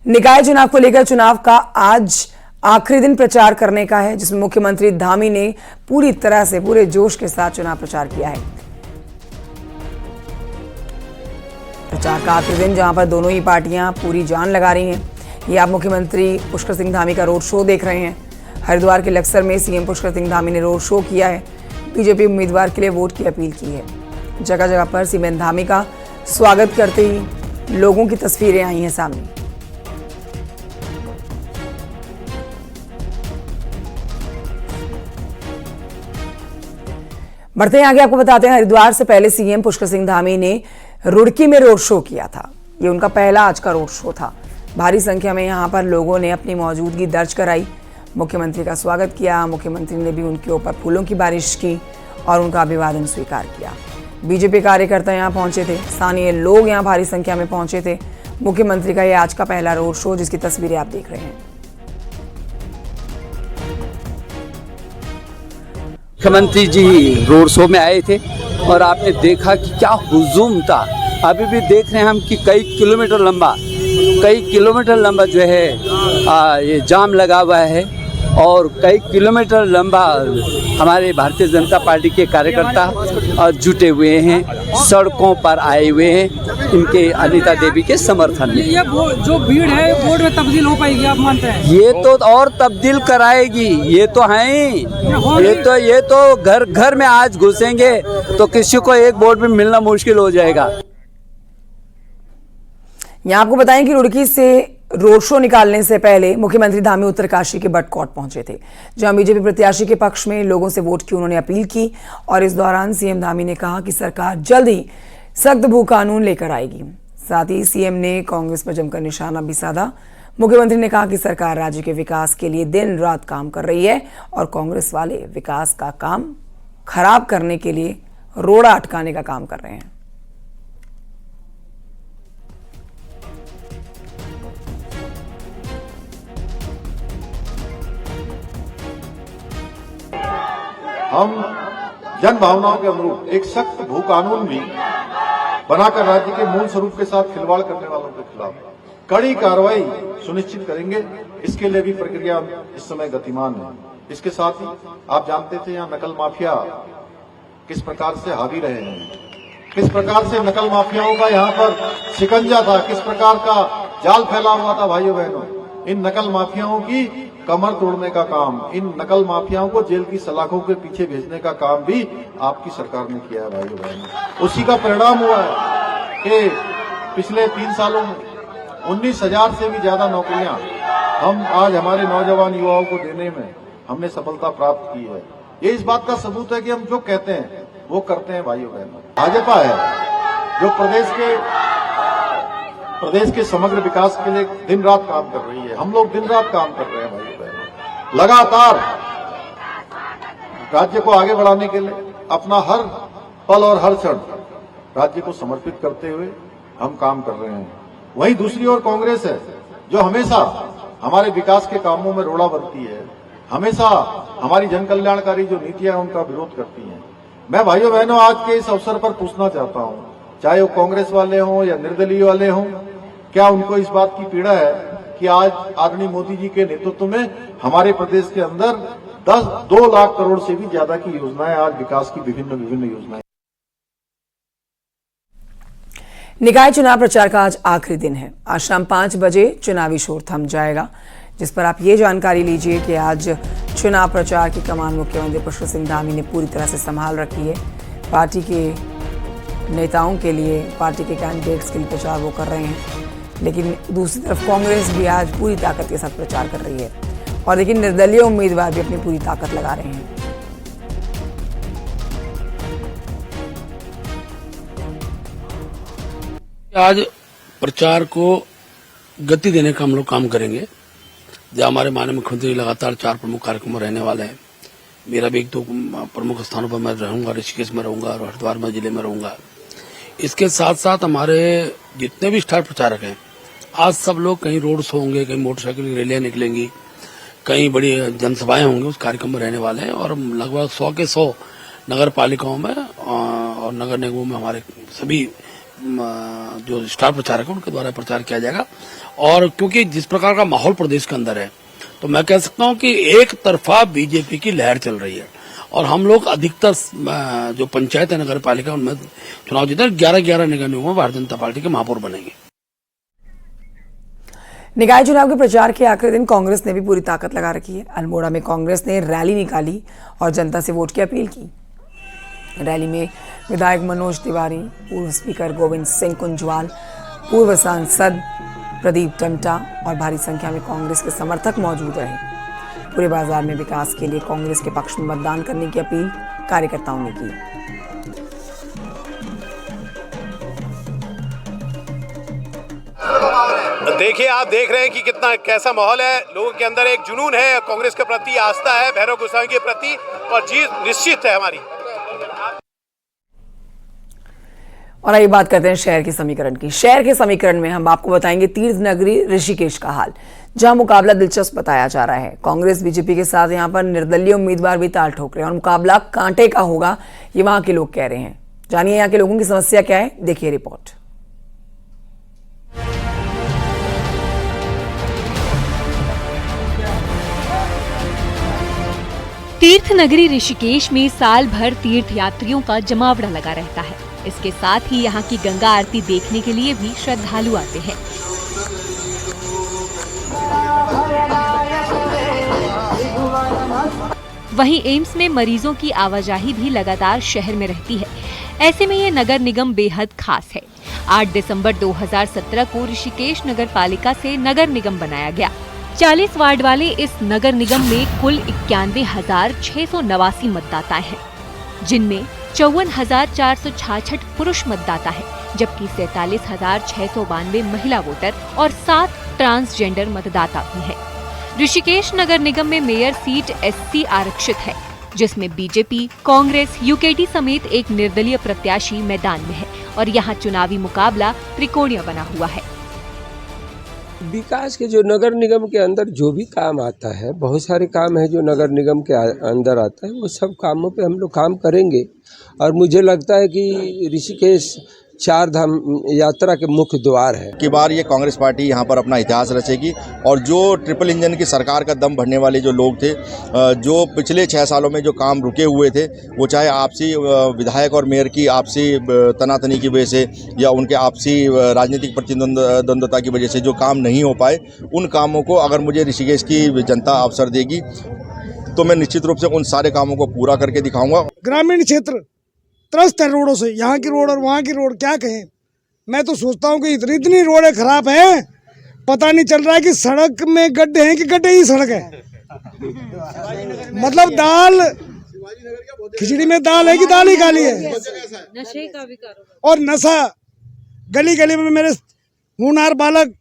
निकाय चुनाव को लेकर चुनाव का आज आखिरी दिन प्रचार करने का है, जिसमें मुख्यमंत्री धामी ने पूरी तरह से पूरे जोश के साथ चुनाव प्रचार किया है। प्रचार का आखिरी दिन जहां पर दोनों ही पार्टियां पूरी जान लगा रही हैं। ये आप मुख्यमंत्री पुष्कर सिंह धामी का रोड शो देख रहे हैं। हरिद्वार के लक्सर में सीएम पुष्कर सिंह धामी ने रोड शो किया है। बीजेपी उम्मीदवार के लिए वोट की अपील की है। जगह जगह पर सीएम धामी का स्वागत करते ही लोगों की तस्वीरें आई हैं सामने। बढ़ते हैं आगे, आपको बताते हैं हरिद्वार से पहले सीएम पुष्कर सिंह धामी ने रुड़की में रोड शो किया था। ये उनका पहला आज का रोड शो था। भारी संख्या में यहां पर लोगों ने अपनी मौजूदगी दर्ज कराई, मुख्यमंत्री का स्वागत किया। मुख्यमंत्री ने भी उनके ऊपर फूलों की बारिश की और उनका अभिवादन स्वीकार किया। बीजेपी कार्यकर्ता यहां पहुंचे थे, स्थानीय लोग यहां भारी संख्या में पहुंचे थे। मुख्यमंत्री का यह आज का पहला रोड शो, जिसकी तस्वीरें आप देख रहे हैं। मुख्यमंत्री जी रोड शो में आए थे और आपने देखा कि क्या हुजूम था। अभी भी देख रहे हैं हम कि कई किलोमीटर लंबा जो है ये जाम लगा हुआ है और कई किलोमीटर लंबा हमारे भारतीय जनता पार्टी के कार्यकर्ता जुटे हुए हैं, सड़कों पर आए हुए हैं इनके अनीता देवी के समर्थन में। ये जो भीड़ है वोट में तब्दील हो पाएगी, आप मानते हैं? ये तो और तब्दील कराएगी। ये तो हैं, ये तो घर घर में आज घुसेंगे तो किसी को एक वोट भी मिलना मुश्किल हो जाएगा। यहाँ आपको बताएं कि रुड़की से रोड शो निकालने से पहले मुख्यमंत्री धामी उत्तरकाशी के बटकोट पहुंचे थे, जहां बीजेपी प्रत्याशी के पक्ष में लोगों से वोट की उन्होंने अपील की। और इस दौरान सीएम धामी ने कहा कि सरकार जल्द ही सख्त भू कानून लेकर आएगी। साथ ही सीएम ने कांग्रेस पर जमकर निशाना भी साधा। मुख्यमंत्री ने कहा कि सरकार राज्य के विकास के लिए दिन रात काम कर रही है और कांग्रेस वाले विकास का काम खराब करने के लिए रोड़ा अटकाने का काम कर रहे हैं। हम जन भावनाओं के अनुरूप एक सख्त भू कानून भी बनाकर राज्य के मूल स्वरूप के साथ खिलवाड़ करने वालों के खिलाफ कड़ी कार्रवाई सुनिश्चित करेंगे। इसके लिए भी प्रक्रिया इस समय गतिमान है। इसके साथ ही आप जानते थे यहाँ नकल माफिया किस प्रकार से हावी रहे हैं, किस प्रकार से नकल माफियाओं का यहाँ पर शिकंजा था, किस प्रकार का जाल फैला हुआ था। भाइयों बहनों, इन नकल माफियाओं की कमर तोड़ने का काम, इन नकल माफियाओं को जेल की सलाखों के पीछे भेजने का काम भी आपकी सरकार ने किया है। भाइयों बहनों, उसी का परिणाम हुआ है कि पिछले 3 सालों में 19,000 से भी ज्यादा नौकरियां हम आज हमारे नौजवान युवाओं को देने में हमने सफलता प्राप्त की है। ये इस बात का सबूत है कि हम जो कहते हैं वो करते हैं। भाइयों बहनों, भाजपा है जो प्रदेश के समग्र विकास के लिए दिन रात काम कर रही है। हम लोग दिन रात काम कर रहे हैं। भाइयों बहनों, लगातार राज्य को आगे बढ़ाने के लिए अपना हर पल और हर क्षण राज्य को समर्पित करते हुए हम काम कर रहे हैं। वहीं दूसरी ओर कांग्रेस है जो हमेशा हमारे विकास के कामों में रोड़ा बनती है, हमेशा हमारी जन कल्याणकारी जो नीतियां हैं उनका विरोध करती हैं। मैं भाइयों बहनों आज के इस अवसर पर पूछना चाहता हूं, चाहे वो कांग्रेस वाले हों या निर्दलीय वाले हों, क्या उनको इस बात की पीड़ा है कि आज आदरणीय मोदी जी के नेतृत्व में हमारे प्रदेश के अंदर 2 लाख करोड़ से भी ज्यादा की योजनाएं, आज विकास की विभिन्न योजनाएं। निकाय चुनाव प्रचार का आज आखिरी दिन है। आज शाम 5 बजे चुनावी शोर थम जाएगा, जिस पर आप ये जानकारी लीजिए कि आज चुनाव प्रचार की कमान मुख्यमंत्री पुष्कर सिंह धामी ने पूरी तरह से संभाल रखी है। पार्टी के नेताओं के लिए, पार्टी के कैंडिडेट्स के लिए प्रचार वो कर रहे हैं, लेकिन दूसरी तरफ कांग्रेस भी आज पूरी ताकत के साथ प्रचार कर रही है और लेकिन निर्दलीय उम्मीदवार भी अपनी पूरी ताकत लगा रहे हैं। आज प्रचार को गति देने का हम लोग काम करेंगे। जो हमारे माननीय मुख्यमंत्री लगातार 4 प्रमुख कार्यक्रम रहने वाले हैं। मेरा भी 1-2 प्रमुख स्थानों पर मैं रहूंगा, ऋषिकेश में रहूंगा और हरिद्वार में जिले में रहूंगा। इसके साथ साथ हमारे जितने भी स्टार प्रचारक हैं, आज सब लोग कहीं रोड शो होंगे, कहीं मोटरसाइकिल रैलियां निकलेंगी, कहीं बड़ी जनसभाएं होंगी, उस कार्यक्रम में रहने वाले हैं। और लगभग 100 के 100 नगर पालिकाओं में और नगर निगमों में हमारे सभी जो स्टार प्रचारक हैं उनके द्वारा प्रचार किया जाएगा। और क्योंकि जिस प्रकार का माहौल प्रदेश के अंदर है, तो मैं कह सकता हूं कि एक तरफा बीजेपी की लहर चल रही है और हम लोग अधिकतर जो पंचायत है, नगर पालिका, उनमें चुनाव जीते 11 नगर निगमों में भारतीय जनता पार्टी के महापौर बनेंगे। निकाय चुनाव के प्रचार के आखिरी दिन कांग्रेस ने भी पूरी ताकत लगा रखी है। अल्मोड़ा में कांग्रेस ने रैली निकाली और जनता से वोट की अपील की। रैली में विधायक मनोज तिवारी, पूर्व स्पीकर गोविंद सिंह कुंजवाल, पूर्व सांसद प्रदीप टमटा और भारी संख्या में कांग्रेस के समर्थक मौजूद रहे। पूरे बाजार में विकास के लिए कांग्रेस के पक्ष में मतदान करने की अपील कार्यकर्ताओं ने की। देखिए, आप देख रहे हैं कि कितना कैसा माहौल है। लोगों के अंदर एक जुनून है, कांग्रेस के प्रति आस्था है, भैरव गोसाई के प्रति, और जीत निश्चित है हमारी। और आइए बात करते हैं शहर के समीकरण की। शहर के समीकरण में हम आपको बताएंगे तीर्थ नगरी ऋषिकेश का हाल, जहां मुकाबला दिलचस्प बताया जा रहा है। कांग्रेस बीजेपी के साथ यहां पर निर्दलीय उम्मीदवार भी ताल ठोक रहे हैं और मुकाबला कांटे का होगा, ये वहां के लोग कह रहे हैं। जानिए यहां के लोगों की समस्या क्या है, देखिए रिपोर्ट। तीर्थ नगरी ऋषिकेश में साल भर तीर्थ यात्रियों का जमावड़ा लगा रहता है। इसके साथ ही यहाँ की गंगा आरती देखने के लिए भी श्रद्धालु आते हैं। वहीं एम्स में मरीजों की आवाजाही भी लगातार शहर में रहती है। ऐसे में ये नगर निगम बेहद खास है। 8 दिसंबर 2017 को ऋषिकेश नगर पालिका से नगर निगम बनाया गया। 40 वार्ड वाले इस नगर निगम में कुल 91,689 मतदाता हैं, जिनमें 54,466 पुरुष मतदाता है, जबकि 47,692 महिला वोटर और 7 ट्रांसजेंडर मतदाता भी हैं। ऋषिकेश नगर निगम में मेयर सीट SC आरक्षित है, जिसमें बीजेपी, कांग्रेस, यूकेडी समेत एक निर्दलीय प्रत्याशी मैदान में है और यहाँ चुनावी मुकाबला त्रिकोणीय बना हुआ है। विकास के जो नगर निगम के अंदर जो भी काम आता है, बहुत सारे काम है जो नगर निगम के अंदर आता है, वो सब कामों पे हम लोग काम करेंगे। और मुझे लगता है कि ऋषिकेश 4 धाम यात्रा के मुख्य द्वार है। की बार ये कांग्रेस पार्टी यहाँ पर अपना इतिहास रचेगी और जो ट्रिपल इंजन की सरकार का दम भरने वाले जो लोग थे, जो पिछले 6 सालों में जो काम रुके हुए थे, वो चाहे आपसी विधायक और मेयर की आपसी तनातनी की वजह से या उनके आपसी राजनीतिक प्रतिद्वंद्विता की वजह से जो काम नहीं हो पाए, उन कामों को अगर मुझे ऋषिकेश की जनता अवसर देगी तो मैं निश्चित रूप से उन सारे कामों को पूरा करके दिखाऊंगा। ग्रामीण क्षेत्र त्रस्त है रोडों से, यहाँ की रोड और वहाँ की रोड क्या कहें। मैं तो सोचता हूँ कि इतनी रोडें खराब हैं, पता नहीं चल रहा है कि सड़क में गड्ढे हैं कि गड्ढे ही सड़क है। मतलब दाल खिचड़ी में दाल है कि दाल ही काली है। नशे का भी और नशा गली गली में। मेरे होनहार बालक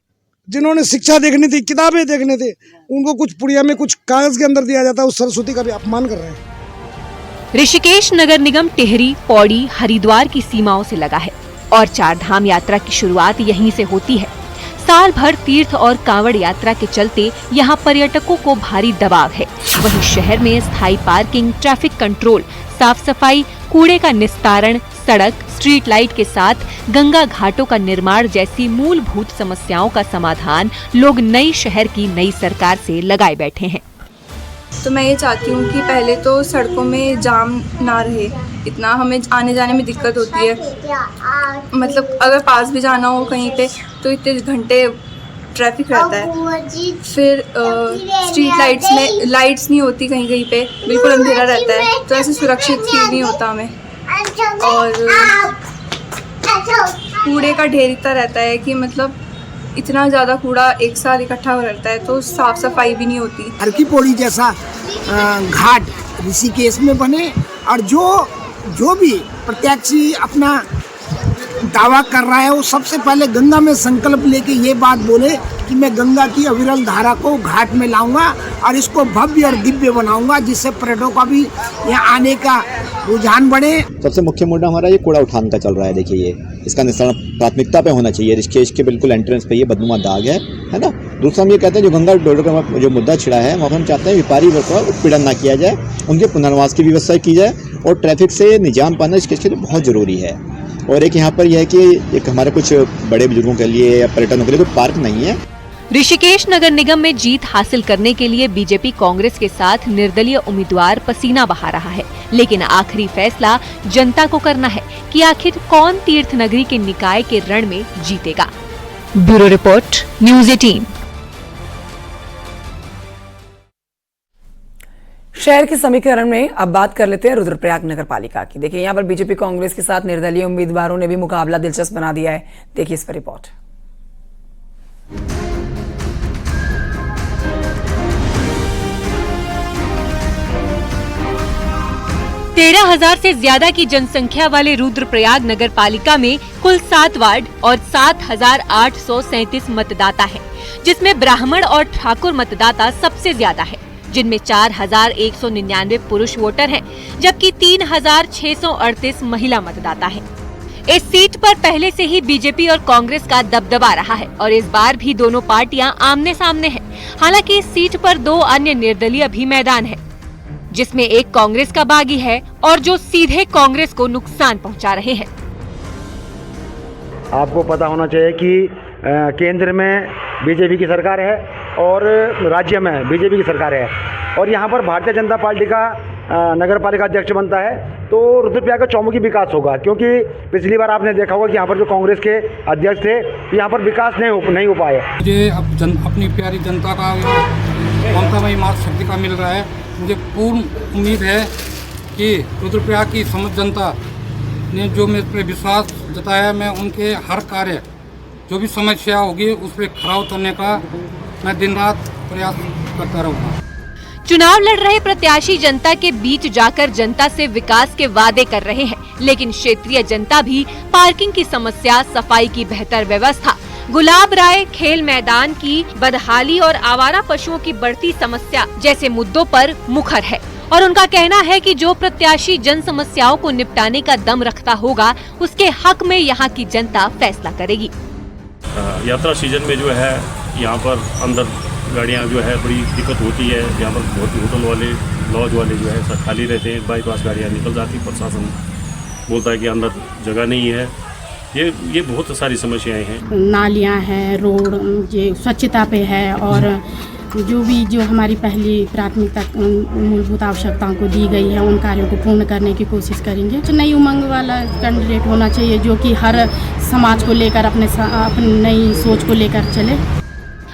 जिन्होंने शिक्षा देखनी थी, किताबें देखने थे, उनको कुछ पुड़िया में कुछ कागज के अंदर दिया जाता है, उस सरस्वती का भी अपमान कर रहे हैं। ऋषिकेश नगर निगम टिहरी, पौड़ी, हरिद्वार की सीमाओं से लगा है और 4 धाम यात्रा की शुरुआत यहीं से होती है। साल भर तीर्थ और कांवड़ यात्रा के चलते यहाँ पर्यटकों को भारी दबाव है। वहीं शहर में स्थायी पार्किंग, ट्रैफिक कंट्रोल, साफ सफाई, कूड़े का निस्तारण, सड़क, स्ट्रीट लाइट के साथ गंगा घाटों का निर्माण जैसी मूलभूत समस्याओं का समाधान लोग नई शहर की नई सरकार से लगाए बैठे हैं। तो मैं ये चाहती हूँ कि पहले तो सड़कों में जाम ना रहे, इतना हमें आने जाने में दिक्कत होती है। मतलब अगर पास भी जाना हो कहीं पे तो इतने घंटे ट्रैफिक रहता है। फिर स्ट्रीट लाइट्स में लाइट्स नहीं होती, कहीं कहीं पे बिल्कुल अंधेरा रहता है, तो ऐसे सुरक्षित फील नहीं होता हमें। और कूड़े का ढेर इतना रहता है कि मतलब इतना ज़्यादा कूड़ा एक साथ इकट्ठा रहता है, तो साफ सफाई भी नहीं होती। हर की पौड़ी जैसा घाट ऋषिकेश में बने और जो भी प्रत्याशी अपना दावा कर रहा है वो सबसे पहले गंगा में संकल्प लेके ये बात बोले कि मैं गंगा की अविरल धारा को घाट में लाऊंगा और इसको भव्य और दिव्य बनाऊंगा, जिससे पर्यटकों का भी यहाँ आने का रुझान बढ़े। सबसे मुख्य मुद्दा हमारा ये कूड़ा उठाने का चल रहा है। देखिए ये इसका निस्तारण प्राथमिकता पे होना चाहिए। ऋषिकेश के बिल्कुल एंट्रेंस पे ये बदनुमा दाग है ना। दूसरा हम ये कहते हैं जो गंगा डोडर का जो मुद्दा छिड़ा है, वहाँ हम चाहते हैं व्यापारी वर्ग का उत्पीड़न ना किया जाए, उनके पुनर्वास की व्यवस्था की जाए और ट्रैफिक से निजाम पाना ऋषिकेश के लिए बहुत जरूरी है। और एक यहाँ पर यह है कि एक हमारे कुछ बड़े बुजुर्गों के लिए या पर्यटकों के लिए कोई पार्क नहीं है। ऋषिकेश नगर निगम में जीत हासिल करने के लिए बीजेपी कांग्रेस के साथ निर्दलीय उम्मीदवार पसीना बहा रहा है, लेकिन आखिरी फैसला जनता को करना है कि आखिर कौन तीर्थ नगरी के निकाय के रण में जीतेगा। Bureau report, news 18। शहर के समीकरण में अब बात कर लेते हैं रुद्रप्रयाग नगर पालिका की। देखिए, यहाँ पर बीजेपी कांग्रेस के साथ निर्दलीय उम्मीदवारों ने भी मुकाबला दिलचस्प बना दिया है। देखिए इस पर रिपोर्ट। 13,000 से ज्यादा की जनसंख्या वाले रुद्रप्रयाग नगर पालिका में कुल 7 वार्ड और 7,837 मतदाता हैं, जिसमें ब्राह्मण और ठाकुर मतदाता सबसे ज्यादा है, जिनमें 4,199 पुरुष वोटर हैं, जबकि 3,638 महिला मतदाता हैं। इस सीट पर पहले से ही बीजेपी और कांग्रेस का दबदबा रहा है और इस बार भी दोनों पार्टियां आमने सामने हैं। हालांकि इस सीट पर 2 अन्य निर्दलीय भी मैदान है, जिसमें एक कांग्रेस का बागी है और जो सीधे कांग्रेस को नुकसान पहुंचा रहे हैं। आपको पता होना चाहिए कि केंद्र में बीजेपी की सरकार है और राज्य में बीजेपी की सरकार है, और यहाँ पर भारतीय जनता पार्टी का नगर पालिका अध्यक्ष बनता है, तो रुद्रप्रयाग का चौमुखी विकास होगा। क्योंकि पिछली बार आपने देखा होगा कि यहाँ पर जो कांग्रेस के अध्यक्ष थे, तो यहाँ पर विकास नहीं हो पाया। मुझे अब अपनी प्यारी जनता का ममतामयी मातृ शक्ति का मिल रहा है। मुझे पूर्ण उम्मीद है कि रुद्रप्रयाग की समस्त जनता ने जो मेरे पर विश्वास जताया, मैं उनके हर कार्य, जो भी समस्या होगी उस पर खरा उतरने का मैं दिन रात प्रयास करता रहूँगा। चुनाव लड़ रहे प्रत्याशी जनता के बीच जाकर जनता से विकास के वादे कर रहे हैं, लेकिन क्षेत्रीय जनता भी पार्किंग की समस्या, सफाई की बेहतर व्यवस्था, गुलाब राय खेल मैदान की बदहाली और आवारा पशुओं की बढ़ती समस्या जैसे मुद्दों पर मुखर है, और उनका कहना है कि जो प्रत्याशी जन समस्याओं को निपटाने का दम रखता होगा, उसके हक में यहाँ की जनता फैसला करेगी। यात्रा सीजन में जो है यहाँ पर अंदर गाड़ियाँ जो है बड़ी दिक्कत होती है। यहाँ पर बहुत होटल वाले, लॉज वाले जो है सब खाली रहते हैं, बाईपास गाड़ियाँ निकल जाती, प्रशासन बोलता है कि अंदर जगह नहीं है। ये बहुत सारी समस्याएं हैं। नालियाँ हैं, रोड, ये स्वच्छता पे है, और जो हमारी पहली प्राथमिकता मूलभूत आवश्यकताओं को दी गई है, उन कार्यों को पूर्ण करने की कोशिश करेंगे। जो नई उमंग वाला कैंडिडेट होना चाहिए, जो कि हर समाज को लेकर अपनी नई सोच को लेकर चले।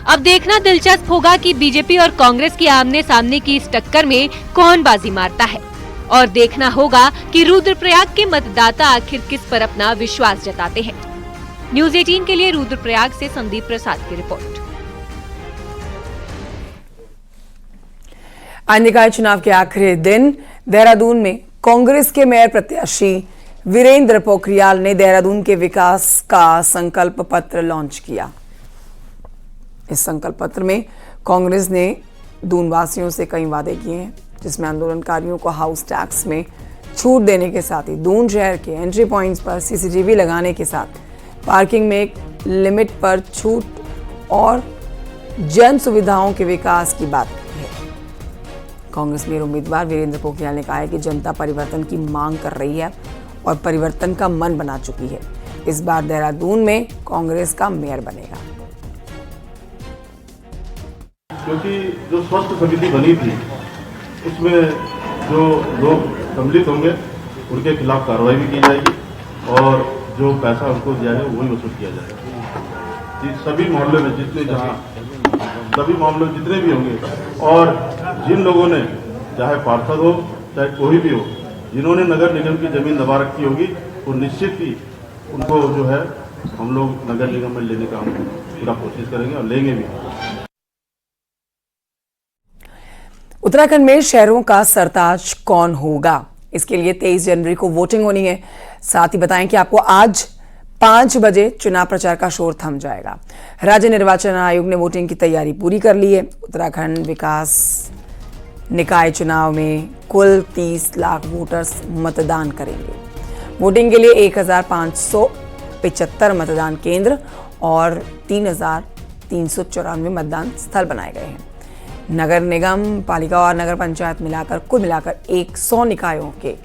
अब देखना दिलचस्प होगा कि बीजेपी और कांग्रेस की आमने सामने की इस टक्कर में कौन बाजी मारता है, और देखना होगा कि रुद्रप्रयाग के मतदाता आखिर किस पर अपना विश्वास जताते हैं। न्यूज़ 18 के लिए रुद्रप्रयाग से संदीप प्रसाद की रिपोर्ट। निकाय चुनाव के आखिरी दिन देहरादून में कांग्रेस के मेयर प्रत्याशी वीरेंद्र पोखरियाल ने देहरादून के विकास का संकल्प पत्र लॉन्च किया। इस संकल्प पत्र में कांग्रेस ने दून वासियों से कई वादे किए हैं, जिसमें आंदोलनकारियों को हाउस टैक्स में छूट देने के साथ ही दून शहर के एंट्री पॉइंट्स पर सीसीटीवी लगाने के साथ पार्किंग में एक लिमिट पर छूट और जन सुविधाओं के विकास की बात की है। कांग्रेस मेयर उम्मीदवार वीरेंद्र पोखरियाल ने कहा है कि जनता परिवर्तन की मांग कर रही है और परिवर्तन का मन बना चुकी है। इस बार देहरादून में कांग्रेस का मेयर बनेगा। क्योंकि जो स्वास्थ्य समिति बनी थी, उसमें जो लोग सम्मिलित होंगे उनके खिलाफ कार्रवाई भी की जाएगी, और जो पैसा उनको दिया है वही वसूल किया जाएगा। सभी मामले में सभी मामले जितने भी होंगे, और जिन लोगों ने, चाहे पार्षद हो चाहे कोई भी हो, जिन्होंने नगर निगम की जमीन दबा रखी होगी, वो निश्चित ही उनको जो है हम लोग नगर निगम में लेने का हम पूरा कोशिश करेंगे और लेंगे भी। उत्तराखंड में शहरों का सरताज कौन होगा, इसके लिए 23 जनवरी को वोटिंग होनी है। साथ ही बताएं कि आपको आज 5 बजे चुनाव प्रचार का शोर थम जाएगा। राज्य निर्वाचन आयोग ने वोटिंग की तैयारी पूरी कर ली है। उत्तराखंड विकास निकाय चुनाव में कुल 30 लाख वोटर्स मतदान करेंगे। वोटिंग के लिए 1575 मतदान केंद्र और 3394 मतदान स्थल बनाए गए हैं। नगर निगम, पालिका और नगर पंचायत कुल मिलाकर 100 निकायों के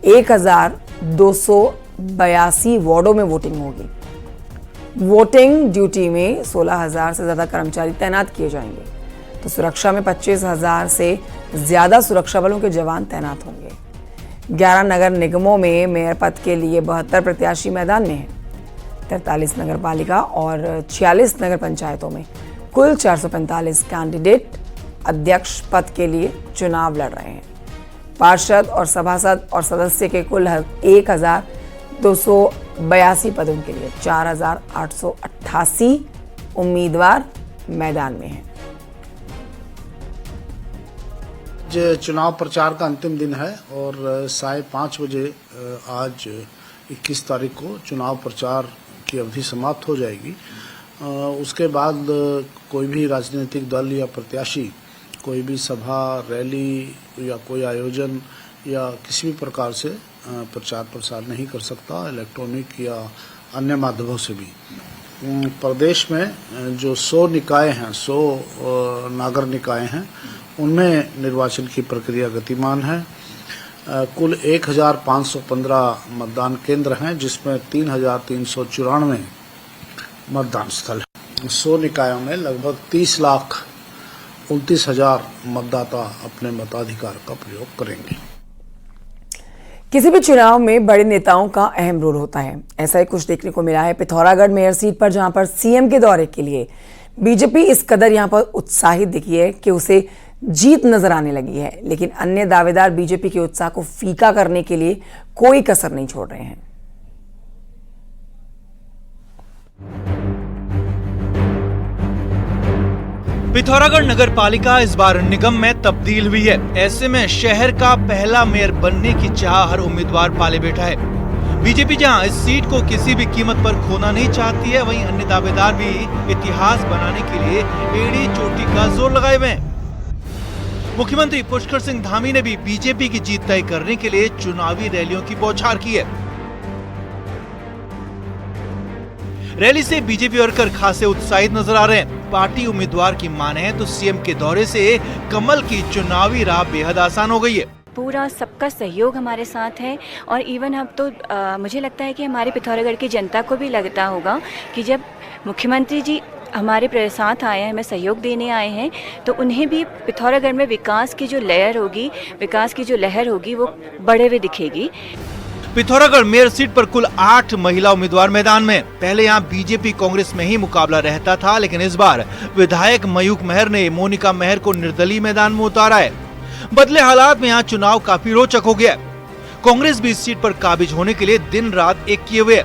1282 वार्डों में वोटिंग होगी। वोटिंग ड्यूटी में 16,000 से ज़्यादा कर्मचारी तैनात किए जाएंगे, तो सुरक्षा में 25,000 से ज़्यादा सुरक्षा बलों के जवान तैनात होंगे। 11 नगर निगमों में मेयर पद के लिए 72 प्रत्याशी मैदान में हैं। 43 नगर पालिका और 46 नगर पंचायतों में कुल 445 कैंडिडेट अध्यक्ष पद के लिए चुनाव लड़ रहे हैं। पार्षद और सभासद और सदस्य के कुल 1,282 पदों के लिए 4,888 उम्मीदवार मैदान में हैं। चुनाव प्रचार का अंतिम दिन है और 5:30 बजे आज 21 तारीख को चुनाव प्रचार की अवधि समाप्त हो जाएगी। उसके बाद कोई भी राजनीतिक दल या प्रत्याशी कोई भी सभा, रैली या कोई आयोजन या किसी भी प्रकार से प्रचार प्रसार नहीं कर सकता, इलेक्ट्रॉनिक या अन्य माध्यमों से भी। प्रदेश में जो 100 निकाय हैं, 100 नागर निकाय हैं, उनमें निर्वाचन की प्रक्रिया गतिमान है। कुल 1,515 मतदान केंद्र हैं, जिसमें 3,394 मतदान स्थल हैं। 100 निकायों में लगभग 30,29,000 मतदाता अपने मताधिकार का प्रयोग करेंगे। किसी भी चुनाव में बड़े नेताओं का अहम रोल होता है। ऐसा ही कुछ देखने को मिला है पिथौरागढ़ मेयर सीट पर, जहां पर सीएम के दौरे के लिए बीजेपी इस कदर यहां पर उत्साहित दिखी है कि उसे जीत नजर आने लगी है, लेकिन अन्य दावेदार बीजेपी के उत्साह को फीका करने के लिए कोई कसर नहीं छोड़ रहे हैं। पिथौरागढ़ नगर पालिका इस बार निगम में तब्दील हुई है। ऐसे में शहर का पहला मेयर बनने की चाह हर उम्मीदवार पाले बैठा है। बीजेपी जहां इस सीट को किसी भी कीमत पर खोना नहीं चाहती है, वहीं अन्य दावेदार भी इतिहास बनाने के लिए एड़ी चोटी का जोर लगाए हुए हैं। मुख्यमंत्री पुष्कर सिंह धामी ने भी बीजेपी की जीत तय करने के लिए चुनावी रैलियों की बौछार की है। रैली से बीजेपी वर्कर खासे उत्साहित नजर आ रहे हैं। पार्टी उम्मीदवार की माने तो सीएम के दौरे से कमल की चुनावी राह बेहद आसान हो गई है। पूरा सबका सहयोग हमारे साथ है और इवन अब तो मुझे लगता है कि हमारे पिथौरागढ़ की जनता को भी लगता होगा कि जब मुख्यमंत्री जी हमारे साथ आए हैं, हमें सहयोग देने आए हैं, तो उन्हें भी पिथौरागढ़ में विकास की जो लहर होगी वो बढ़े हुए दिखेगी। पिथौरागढ़ मेयर सीट पर कुल 8 महिला उम्मीदवार मैदान में। पहले यहां बीजेपी कांग्रेस में ही मुकाबला रहता था, लेकिन इस बार विधायक मयूख मेहर ने मोनिका मेहर को निर्दलीय मैदान में उतारा है। बदले हालात में यहां चुनाव काफी रोचक हो गया। कांग्रेस भी इस सीट पर काबिज होने के लिए दिन रात एक किए हुए।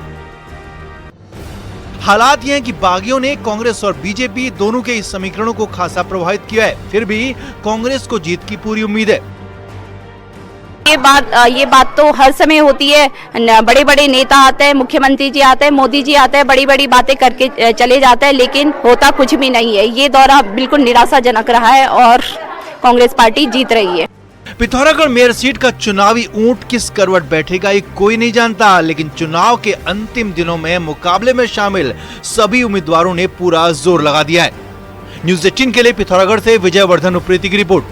हालात ये हैं कि बागियों ने कांग्रेस और बीजेपी दोनों के इस समीकरणों को खासा प्रभावित किया है। फिर भी कांग्रेस को जीत की पूरी उम्मीद है। ये बात तो हर समय होती है। बड़े बड़े नेता आते हैं, मुख्यमंत्री जी आते हैं, मोदी जी आते हैं, बड़ी बड़ी बातें करके चले जाते हैं, लेकिन होता कुछ भी नहीं है। ये दौरा बिल्कुल निराशाजनक रहा है और कांग्रेस पार्टी जीत रही है। पिथौरागढ़ मेयर सीट का चुनावी ऊंट किस करवट बैठेगा ये कोई नहीं जानता, लेकिन चुनाव के अंतिम दिनों में मुकाबले में शामिल सभी उम्मीदवारों ने पूरा जोर लगा दिया है। न्यूज़ 18 के लिए पिथौरागढ़ से विजय वर्धन उप्रेती की रिपोर्ट।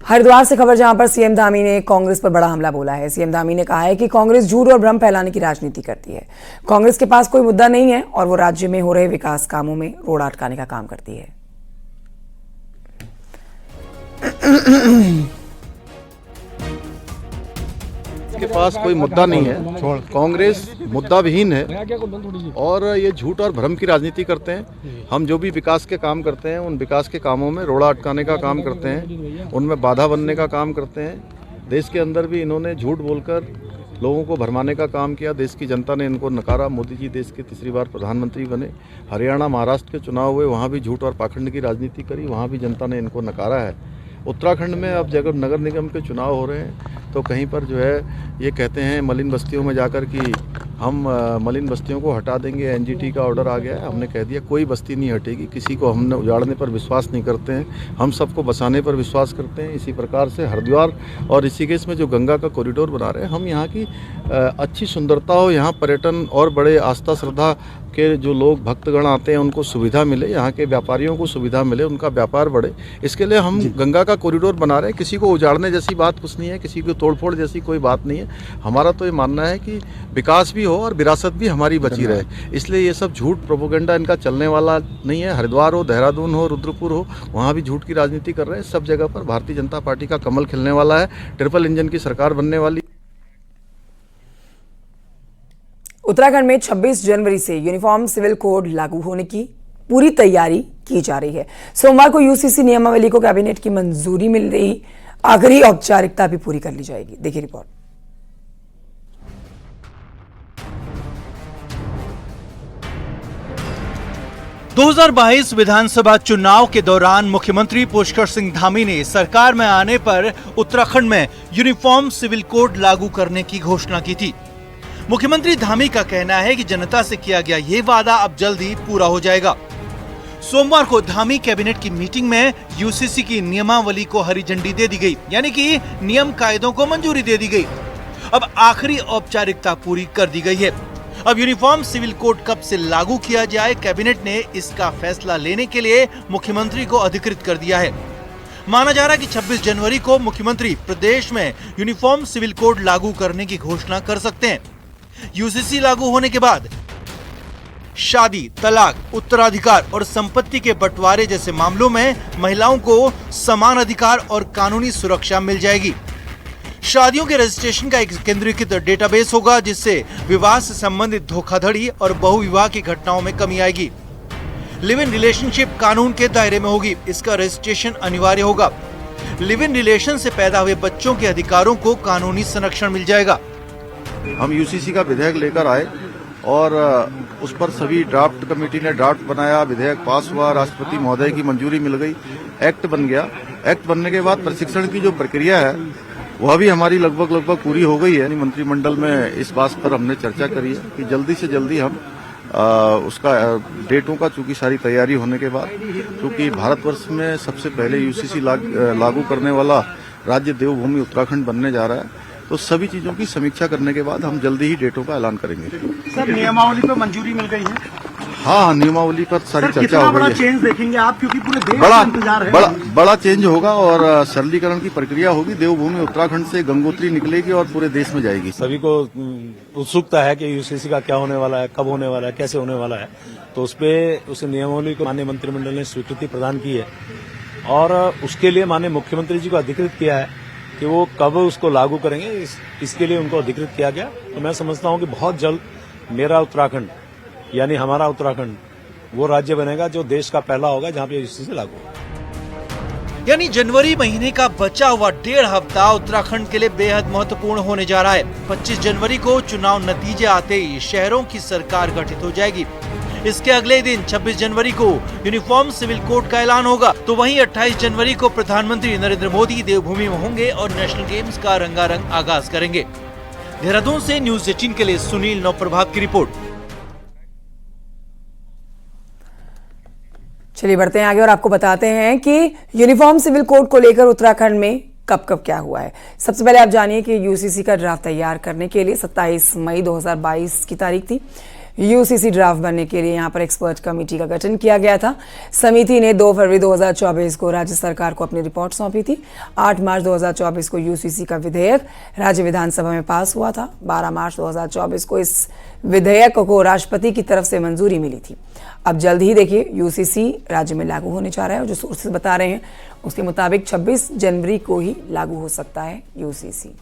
हरिद्वार से खबर, जहां पर सीएम धामी ने कांग्रेस पर बड़ा हमला बोला है। सीएम धामी ने कहा है कि कांग्रेस झूठ और भ्रम फैलाने की राजनीति करती है। कांग्रेस के पास कोई मुद्दा नहीं है और वो राज्य में हो रहे विकास कामों में रोड़ा अटकाने का काम करती है। के पास कोई मुद्दा नहीं है, कांग्रेस मुद्दा विहीन है और ये झूठ और भ्रम की राजनीति करते हैं। हम जो भी विकास के काम करते हैं, उन विकास के कामों में रोड़ा अटकाने का काम करते हैं, उनमें बाधा बनने का काम करते हैं। देश के अंदर भी इन्होंने झूठ बोलकर लोगों को भरमाने का काम किया। देश की जनता ने इनको नकारा। मोदी जी देश के तीसरी बार प्रधानमंत्री बने। हरियाणा, महाराष्ट्र के चुनाव हुए, वहाँ भी झूठ और पाखंड की राजनीति करी, वहाँ भी जनता ने इनको नकारा है। उत्तराखंड में अब जब नगर निगम के चुनाव हो रहे हैं तो कहीं पर जो है ये कहते हैं मलिन बस्तियों में जाकर कि हम मलिन बस्तियों को हटा देंगे, एनजीटी का ऑर्डर आ गया है। हमने कह दिया कोई बस्ती नहीं हटेगी। किसी को हमने उजाड़ने पर विश्वास नहीं करते हैं, हम सबको बसाने पर विश्वास करते हैं। इसी प्रकार से हरिद्वार और ऋषिकेश में जो गंगा का कॉरिडोर बना रहे हैं, हम यहाँ की अच्छी सुंदरता हो, यहाँ पर्यटन और बड़े आस्था श्रद्धा के जो लोग भक्तगण आते हैं उनको सुविधा मिले, यहाँ के व्यापारियों को सुविधा मिले, उनका व्यापार बढ़े। इसके लिए हम गंगा का कॉरिडोर बना रहे हैं। किसी को उजाड़ने जैसी बात कुछ नहीं है, किसी को तोड़फोड़ जैसी कोई बात नहीं है। हमारा तो ये मानना है कि विकास भी हो और विरासत भी हमारी बची रहे, इसलिए ये सब झूठ प्रोपोगेंडा इनका चलने वाला नहीं है। हरिद्वार हो, देहरादून हो, रुद्रपुर हो, वहाँ भी झूठ की राजनीति कर रहे हैं। सब जगह पर भारतीय जनता पार्टी का कमल खिलने वाला है, ट्रिपल इंजन की सरकार बनने वाली। उत्तराखंड में 26 जनवरी से यूनिफॉर्म सिविल कोड लागू होने की पूरी तैयारी की जा रही है। सोमवार को यूसीसी नियमावली को कैबिनेट की मंजूरी मिल रही, आखिरी औपचारिकता भी पूरी कर ली जाएगी। देखिए रिपोर्ट। – 2022 विधानसभा चुनाव के दौरान मुख्यमंत्री पुष्कर सिंह धामी ने सरकार में आने पर उत्तराखंड में यूनिफॉर्म सिविल कोड लागू करने की घोषणा की थी। मुख्यमंत्री धामी का कहना है कि जनता से किया गया ये वादा अब जल्द ही पूरा हो जाएगा। सोमवार को धामी कैबिनेट की मीटिंग में यूसीसी की नियमावली को हरी झंडी दे दी गई, यानी कि नियम कायदों को मंजूरी दे दी गई। अब आखिरी औपचारिकता पूरी कर दी गई है। अब यूनिफॉर्म सिविल कोड कब से लागू किया जाए, कैबिनेट ने इसका फैसला लेने के लिए मुख्यमंत्री को अधिकृत कर दिया है। माना जा रहा है कि 26 जनवरी को मुख्यमंत्री प्रदेश में यूनिफॉर्म सिविल कोड लागू करने की घोषणा कर सकते हैं। यूसीसी लागू होने के बाद शादी, तलाक, उत्तराधिकार और संपत्ति के बंटवारे जैसे मामलों में महिलाओं को समान अधिकार और कानूनी सुरक्षा मिल जाएगी। शादियों के रजिस्ट्रेशन का एक केंद्रीकृत डेटाबेस होगा, जिससे विवाह से संबंधित धोखाधड़ी और बहुविवाह की घटनाओं में कमी आएगी। लिव इन रिलेशनशिप कानून के दायरे में होगी, इसका रजिस्ट्रेशन अनिवार्य होगा। लिव इन रिलेशन से पैदा हुए बच्चों के अधिकारों को कानूनी संरक्षण मिल जाएगा। हम यूसीसी का विधेयक लेकर आए और उस पर सभी ड्राफ्ट कमेटी ने ड्राफ्ट बनाया, विधेयक पास हुआ, राष्ट्रपति महोदय की मंजूरी मिल गई, एक्ट बन गया। एक्ट बनने के बाद प्रशिक्षण की जो प्रक्रिया है वह भी हमारी लगभग पूरी हो गई है। मंत्रिमंडल में इस बात पर हमने चर्चा करी है कि जल्दी से जल्दी हम उसका डेटों का, चूंकि सारी तैयारी होने के बाद, क्योंकि भारतवर्ष में सबसे पहले यूसीसी लागू करने वाला राज्य देवभूमि उत्तराखंड बनने जा रहा है, तो सभी चीजों की समीक्षा करने के बाद हम जल्दी ही डेटों का ऐलान करेंगे। सर, नियमावली पर मंजूरी मिल गई है? हाँ, नियमावली पर सारी चर्चा हो गई है। बड़ा चेंज देखेंगे आप, क्योंकि पूरे देश का इंतजार है। बड़ा चेंज होगा और सरलीकरण की प्रक्रिया होगी। देवभूमि उत्तराखंड से गंगोत्री निकलेगी और पूरे देश में जाएगी। सभी को उत्सुकता है कि यूसीसी का क्या होने वाला है, कब होने वाला है, कैसे होने वाला है, तो उस नियमावली को माननीय मंत्रिमंडल ने स्वीकृति प्रदान की है और उसके लिए माननीय मुख्यमंत्री जी को अधिकृत किया है कि वो कब उसको लागू करेंगे, इसके लिए उनको अधिकृत किया गया। तो मैं समझता हूं कि बहुत जल्द मेरा उत्तराखंड, यानी हमारा उत्तराखंड, वो राज्य बनेगा जो देश का पहला होगा जहां पे यूसीसी लागू होगा। यानी जनवरी महीने का बचा हुआ 1.5 हफ्ता उत्तराखंड के लिए बेहद महत्वपूर्ण होने जा रहा है। 25 जनवरी को चुनाव नतीजे आते ही शहरों की सरकार गठित हो जाएगी। इसके अगले दिन 26 जनवरी को यूनिफॉर्म सिविल कोड का ऐलान होगा, तो वहीं 28 जनवरी को प्रधानमंत्री नरेंद्र मोदी देवभूमि में होंगे और नेशनल गेम्स का रंगारंग आगाज करेंगे। देहरादून से न्यूज 18 के लिए सुनील नवप्रभात की रिपोर्ट। चलिए बढ़ते हैं आगे और आपको बताते हैं कि यूनिफॉर्म सिविल कोड को लेकर उत्तराखंड में कब क्या हुआ है। सबसे पहले आप जानिए कि यूसीसी का ड्राफ्ट तैयार करने के लिए 27 मई 2022 की तारीख थी। यूसीसी ड्राफ्ट बनने के लिए यहां पर एक्सपर्ट कमेटी का गठन किया गया था। समिति ने 2 फरवरी 2024 को राज्य सरकार को अपनी रिपोर्ट सौंपी थी। 8 मार्च 2024 को यूसीसी का विधेयक राज्य विधानसभा में पास हुआ था। 12 मार्च 2024 को इस विधेयक को राष्ट्रपति की तरफ से मंजूरी मिली थी। अब जल्द ही देखिए यूसीसी राज्य में लागू होने जा रहा है और जो सोर्सेज बता रहे हैं उसके मुताबिक 26 जनवरी को ही लागू हो सकता है यूसीसी।